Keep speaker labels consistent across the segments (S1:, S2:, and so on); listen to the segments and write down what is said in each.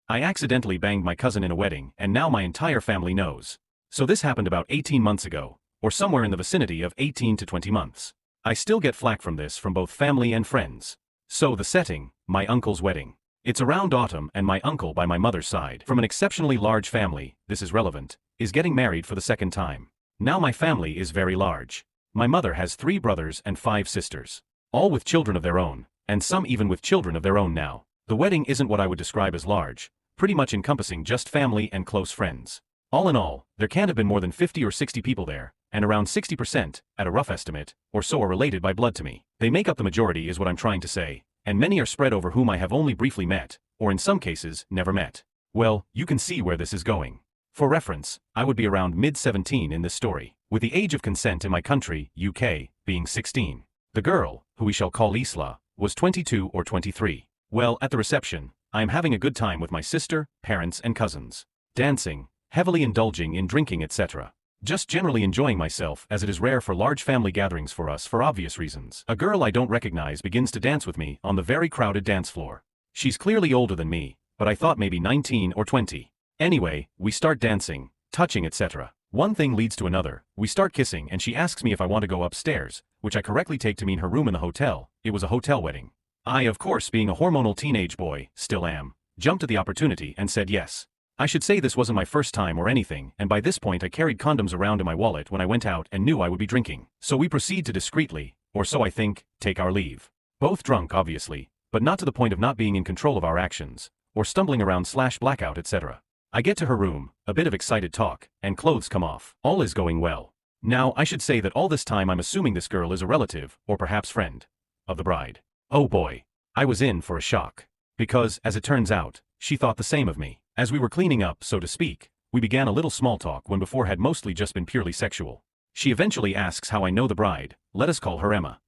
S1: I accidentally banged my cousin in a wedding and now my entire family knows. So this happened about 18 months ago, or somewhere in the vicinity of 18 to 20 months. I still get flack from this from both family and friends. So the setting, my uncle's wedding. It's around autumn and my uncle by my mother's side, from an exceptionally large family, this is relevant, is getting married for the second time. Now my family is very large. My mother has 3 brothers and 5 sisters. All with children of their own, and some even with children of their own now. The wedding isn't what I would describe as large, pretty much encompassing just family and close friends. All in all, there can't have been more than 50 or 60 people there, and around 60%, at a rough estimate, or so are related by blood to me. They make up the majority is what I'm trying to say, and many are spread over whom I have only briefly met, or in some cases, never met. Well, you can see where this is going. For reference, I would be around mid-17 in this story, with the age of consent in my country, UK, being 16. The girl, who we shall call Isla, was 22 or 23. Well, at the reception, I am having a good time with my sister, parents and cousins. Dancing, heavily indulging in drinking etc. Just generally enjoying myself as it is rare for large family gatherings for us for obvious reasons. A girl I don't recognize begins to dance with me on the very crowded dance floor. She's clearly older than me, but I thought maybe 19 or 20. Anyway, we start dancing, touching etc. One thing leads to another, we start kissing and she asks me if I want to go upstairs, which I correctly take to mean her room in the hotel. It was a hotel wedding. I, of course being a hormonal teenage boy, still am, jumped at the opportunity and said yes. I should say this wasn't my first time or anything, and by this point I carried condoms around in my wallet when I went out and knew I would be drinking. So we proceed to discreetly, or so I think, take our leave. Both drunk obviously, but not to the point of not being in control of our actions, or stumbling around / blackout etc. I get to her room, a bit of excited talk, and clothes come off. All is going well. Now I should say that all this time I'm assuming this girl is a relative, or perhaps friend, of the bride. Oh boy. I was in for a shock. Because, as it turns out, she thought the same of me. As we were cleaning up, so to speak, we began a little small talk when before had mostly just been purely sexual. She eventually asks how I know the bride, let us call her Emma.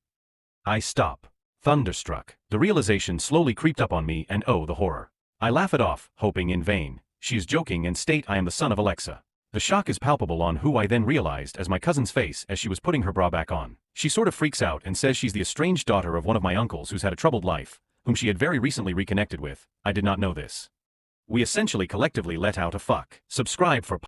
S1: I stop. Thunderstruck. The realization slowly creeped up on me and oh the horror. I laugh it off, hoping in vain. She is joking and state I am the son of Alexa. The shock is palpable on who I then realized as my cousin's face as she was putting her bra back on. She sort of freaks out and says she's the estranged daughter of one of my uncles who's had a troubled life, whom she had very recently reconnected with. I did not know this. We essentially collectively let out a fuck. Subscribe for